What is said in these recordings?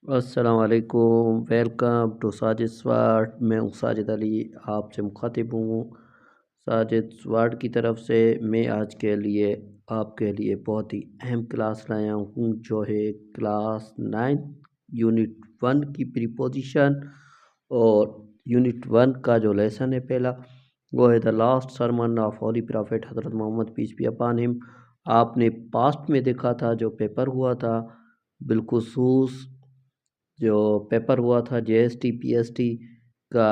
अस्सलाम वालेकुम। Welcome to Sajid Swat. मैं हूँ साजिद अली, आपसे मुखातिब हूँ। साजिद स्वाट की तरफ से मैं आज के लिए आपके लिए बहुत ही अहम क्लास लाया हूँ, जो है क्लास 9 यूनिट 1 की प्रीपोजिशन। और यूनिट 1 का जो लेसन है पहला, वो है the last sermon of holy prophet Hazrat Mohammad peace be upon him. आपने पास्ट में देखा था जो पेपर हुआ था, बिलखुसूस जो पेपर हुआ था जीएसटी पीएसटी का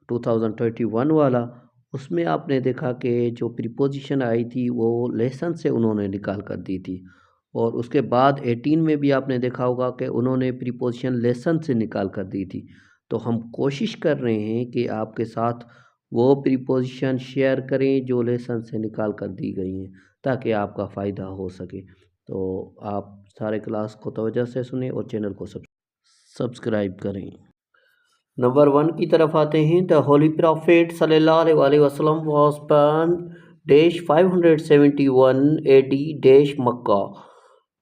2021 वाला, उसमें आपने देखा कि जो प्रीपोजिशन आई थी वो लेसन से उन्होंने निकाल कर दी थी। और उसके बाद 18 में भी आपने देखा होगा कि उन्होंने प्रीपोजिशन लेसन से निकाल कर दी थी। तो हम कोशिश कर रहे हैं कि आपके साथ वो प्रीपोजिशन शेयर करें जो लेसन से निकाल कर दी गई हैं, ताकि आपका फ़ायदा हो सके। तो आप सारे क्लास को तवज्जो से सुने और चैनल को सब्सक्राइब करें। नंबर 1 की तरफ आते हैं। द होली प्रॉफिट सल्लल्लाहु अलैहि वसल्लम was born dash 571 AD dash Mecca.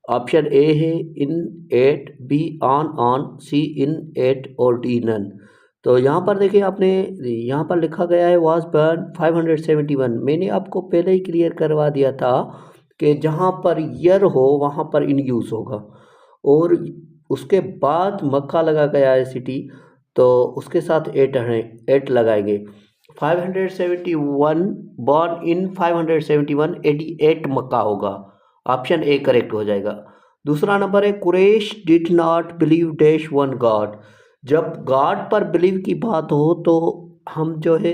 Option A है इन 8, बी ऑन, सी इन 8 और डी नन। तो यहाँ पर देखिए, आपने यहाँ पर लिखा गया है वाज बॉर्न 571। मैंने आपको पहले ही क्लियर करवा दिया था कि जहाँ पर ईयर हो वहाँ पर इन यूज़ होगा, और उसके बाद मक्का लगा गया है सिटी, तो उसके साथ 8 है, 8 लगाएंगे। 571 बॉर्न इन 571 88 मक्का होगा। ऑप्शन ए करेक्ट हो जाएगा। दूसरा नंबर है Quraysh did not believe dash one God. जब गॉड पर बिलीव की बात हो तो हम जो है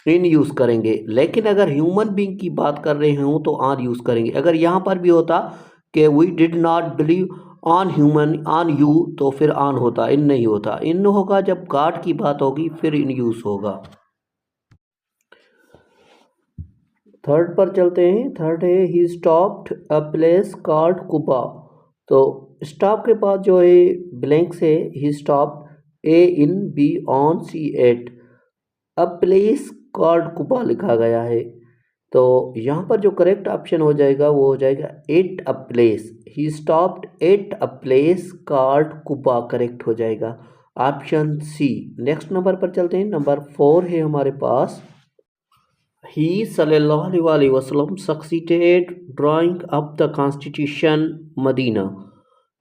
इन यूज़ करेंगे, लेकिन अगर ह्यूमन बीइंग की बात कर रहे हों तो आन यूज़ करेंगे। अगर यहाँ पर भी होता कि we did not believe on human on you, तो फिर ऑन होता, इन नहीं होता। इन होगा जब गॉड की बात होगी, फिर इन यूज़ होगा। थर्ड पर चलते हैं। थर्ड है he stopped a place called Quba. तो स्टॉप के बाद जो है ब्लैंक से he stopped, A in, B on, C at. A place called Quba लिखा गया है, तो यहाँ पर जो करेक्ट ऑप्शन हो जाएगा वो हो जाएगा eight a place. He stopped at a place called Quba, correct हो जाएगा ऑप्शन सी। नेक्स्ट नंबर पर चलते हैं। नंबर 4 है हमारे पास। ही सल्लल्लाहु अलैहि वसल्लम succeeded drawing up the constitution Medina.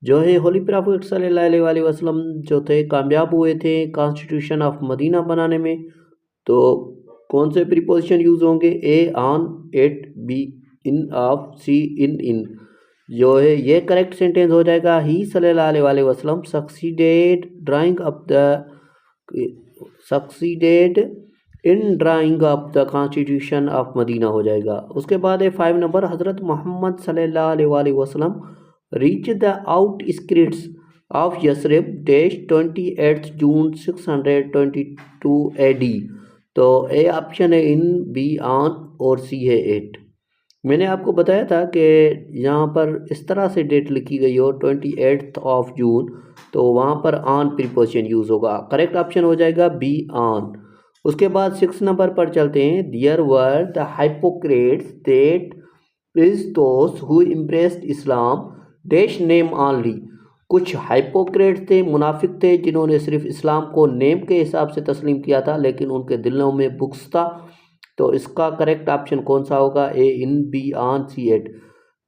जो है होली प्रॉफिट सल्लल्लाहु अलैहि वसल्लम जो थे कामयाब हुए थे कॉन्स्टिट्यूशन ऑफ मदीना बनाने में। तो कौन से प्रीपोजिशन यूज़ होंगे? A on, at, b in of, c in. जो है ये करेक्ट सेंटेंस हो जाएगा ही सल्लल्लाहु अलैहि वसल्लम succeeded drawing up the succeeded in drawing of the constitution of Medina हो जाएगा। उसके बाद है 5 नंबर। हज़रत मोहम्मद सल्लल्लाहु अलैहि वसल्लम reach the outskirts of Yathrib dash 28 June 622 AD। तो ए ऑप्शन है इन, बी ऑन और सी है 8। मैंने आपको बताया था कि यहाँ पर इस तरह से डेट लिखी गई हो 28 ऑफ जून, तो वहाँ पर ऑन प्रीपोजिशन यूज़ होगा। करेक्ट ऑप्शन हो जाएगा बी ऑन। उसके बाद 6 नंबर पर चलते हैं। There were the hypocrites that is those who embraced Islam dash name only. कुछ हाइपोक्रेट थे, मुनाफिक थे, जिन्होंने सिर्फ इस्लाम को नेम के हिसाब से तस्लीम किया था, लेकिन उनके दिलों में बुग़्ज़ था। तो इसका करेक्ट ऑप्शन कौन सा होगा? A in, B on, C at.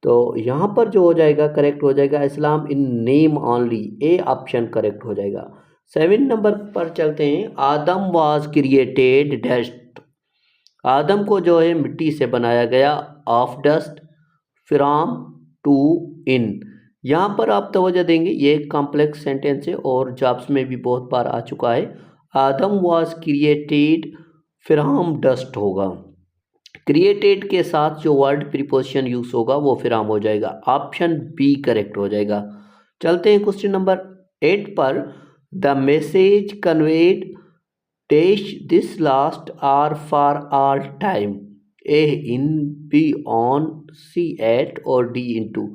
तो यहाँ पर जो हो जाएगा करेक्ट हो जाएगा Islam in name only, a option correct हो जाएगा। 7 नंबर पर चलते हैं। Adam was created dust. Adam को जो है मिट्टी से बनाया गया, of dust, from, to, in. यहाँ पर आप तवज्जो देंगे, ये एक कॉम्प्लेक्स सेंटेंस है और जॉब्स में भी बहुत बार आ चुका है। आदम वाज क्रिएटेड फ्रॉम डस्ट होगा। क्रिएटेड के साथ जो वर्ड प्रीपोजिशन यूज होगा वो फ्रॉम हो जाएगा। ऑप्शन बी करेक्ट हो जाएगा। चलते हैं क्वेश्चन नंबर 8 पर। The message conveyed dash this last are for all time, a in, B on, C at और d in to.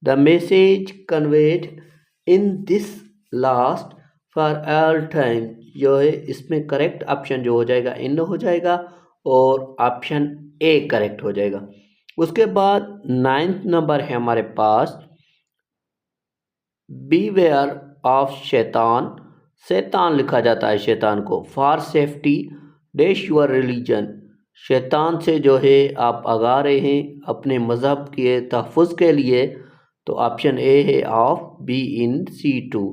The message conveyed in this last for all time, जो है इसमें correct option जो हो जाएगा इन हो जाएगा और ऑप्शन ए करेक्ट हो जाएगा। उसके बाद 9th नंबर है हमारे पास। बी वेयर ऑफ शैतान, शैतान लिखा जाता है शैतान को। For safety dash your religion, शैतान से जो है आप आगा रहे हैं अपने मज़हब के तहफ़्फ़ुज़ के लिए। तो ऑप्शन ए है ऑफ, बी इन C2।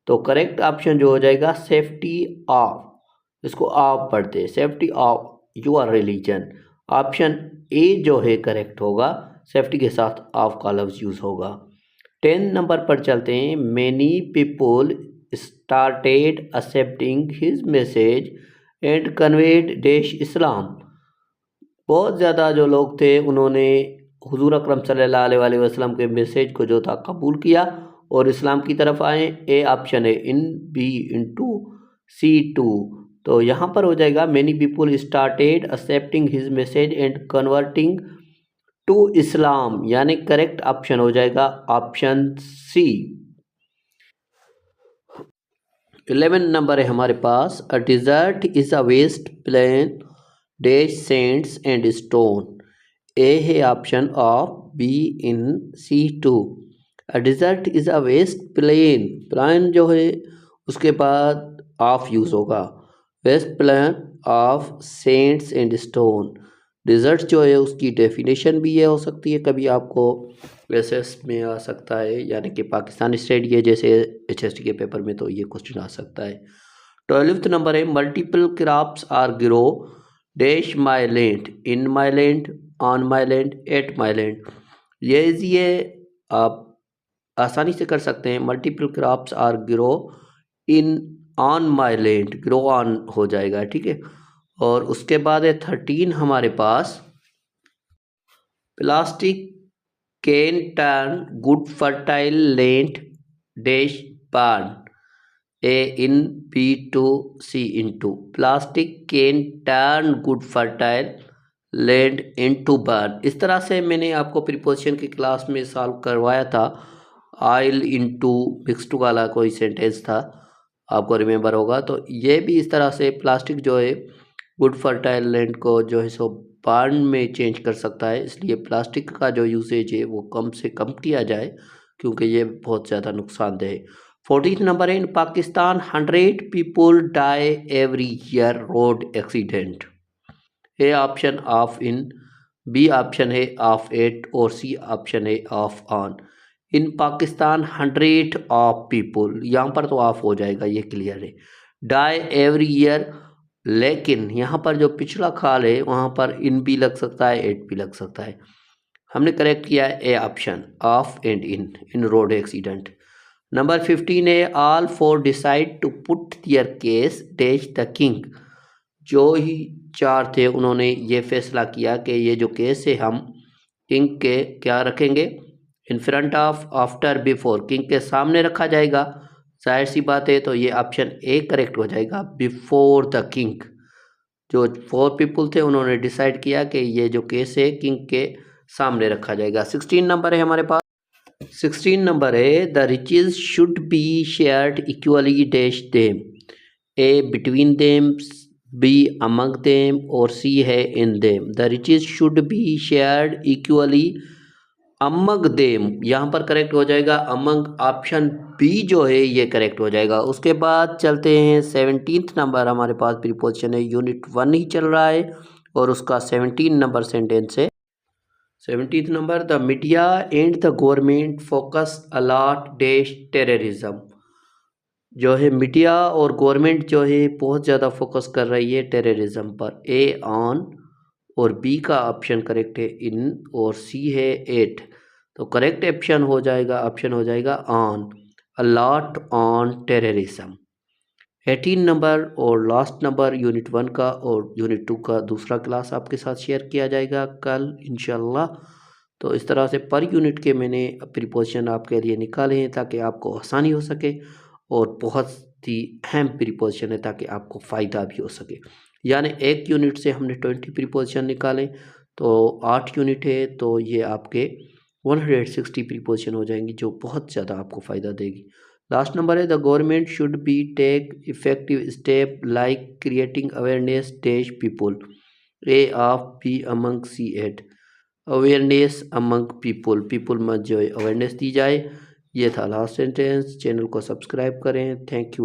तो करेक्ट ऑप्शन जो हो जाएगा सेफ्टी ऑफ, इसको आप पढ़ते हैं safety of your religion. Option A जो है करेक्ट होगा, सेफ्टी के साथ ऑफ का लफ्ज़ यूज़ होगा। 10 नंबर पर चलते हैं। Many people started accepting his message and conveyed dash Islam, बहुत ज़्यादा जो लोग थे उन्होंने हुजूर अकरम सल्लल्लाहु अलैहि वसल्लम के मैसेज को जो था कबूल किया और इस्लाम की तरफ आए। ए ऑप्शन है इन, बी इंटू C2। तो यहाँ पर हो जाएगा many people started accepting his message and converting to Islam, यानी करेक्ट ऑप्शन हो जाएगा ऑप्शन सी। 11 नंबर है हमारे पास। A desert is a vast plain dash sands and stone, a है option of, b in C2। A desert is a vast plain, plain जो है उसके बाद ऑफ यूज़ होगा। Vast plain of sands and stone, desert जो है उसकी definition भी ये हो सकती है, कभी आपको एसएस में आ सकता है, यानी कि पाकिस्तान स्टेट ये जैसे HST के पेपर में तो ये क्वेश्चन आ सकता है। 12th नंबर है। Multiple crops are grow dash my land, in my land, on my land, at my land, ये आप आसानी से कर सकते हैं। Multiple crops are grow in on my land, grow on हो जाएगा, ठीक है। और उसके बाद है 13 हमारे पास। Plastic can turn good fertile land dash burn, a in, B2, C into, plastic can turn good fertile land into burn. इस तरह से मैंने आपको प्रीपोजिशन की क्लास में सॉल्व करवाया था। आइल इनटू मिक्स्ड वाला कोई सेंटेंस था, आपको रिमेंबर होगा। तो ये भी इस तरह से प्लास्टिक जो है गुड फर्टाइल लैंड को जो है सो बर्न में चेंज कर सकता है, इसलिए प्लास्टिक का जो यूसेज है वो कम से कम किया जाए क्योंकि ये बहुत ज़्यादा नुकसानदेह है। 14th नंबर है। In Pakistan 100 people die every year road accident, a option of in, b option है ऑफ एट और सी ऑप्शन है of on. In Pakistan 100 of people, यहाँ पर तो ऑफ हो जाएगा, ये क्लियर है। डाई एवरी ईयर, लेकिन यहाँ पर जो पिछला खाल है वहाँ पर इन भी लग सकता है, एट भी लग सकता है। हमने करेक्ट किया है A option of and in road accident. Number 15 है। All four decide to put their case dash the king, जो ही चार थे उन्होंने ये फैसला किया कि ये जो केस है हम किंग के क्या रखेंगे, in front of, after, before, king के सामने रखा जाएगा। जाहिर सी बात है, तो ये ऑप्शन ए करेक्ट हो जाएगा, बिफोर द किंग। जो 4 पीपल थे उन्होंने डिसाइड किया कि ये जो केस है किंग के सामने रखा जाएगा। 16 नंबर है हमारे पास। 16 नंबर है। The riches should be shared equally dash them, A between them, B among them और सी है in them. The riches should be shared equally among them, यहाँ पर करेक्ट हो जाएगा अमंग, ऑप्शन बी जो है ये करेक्ट हो जाएगा। उसके बाद चलते हैं 17th नंबर हमारे पास प्रीपोजिशन है, यूनिट 1 ही चल रहा है और उसका 17 नंबर सेंटेंस है। 17th number. The media and the government focus a lot dash terrorism, जो है मीडिया और गवर्नमेंट जो है बहुत ज़्यादा फोकस कर रही है टेररिज्म पर, ए ऑन और बी का ऑप्शन करेक्ट है इन और सी है एट। तो करेक्ट ऑप्शन हो जाएगा on, a lot on terrorism. 18 number और लास्ट नंबर यूनिट 1 का और यूनिट 2 का दूसरा क्लास आपके साथ शेयर किया जाएगा कल इंशाल्लाह। तो इस तरह से पर यूनिट के मैंने प्रीपोजिशन आपके लिए निकाले हैं ताकि आपको आसानी हो सके और बहुत ही अहम प्रीपोजिशन है ताकि आपको फ़ायदा भी हो सके। यानी एक यूनिट से हमने 20 प्रीपोजिशन निकाले तो 8 यूनिट है, तो ये आपके 160 प्रीपोजिशन हो जाएंगी जो बहुत ज़्यादा आपको फ़ायदा देगी। लास्ट नंबर है। The government should be take effective step like creating awareness dash people, A of, B among, C at. Awareness among people, people में जो है अवेयरनेस दी जाए, ये था लास्ट सेंटेंस। चैनल को सब्सक्राइब करें। Thank you.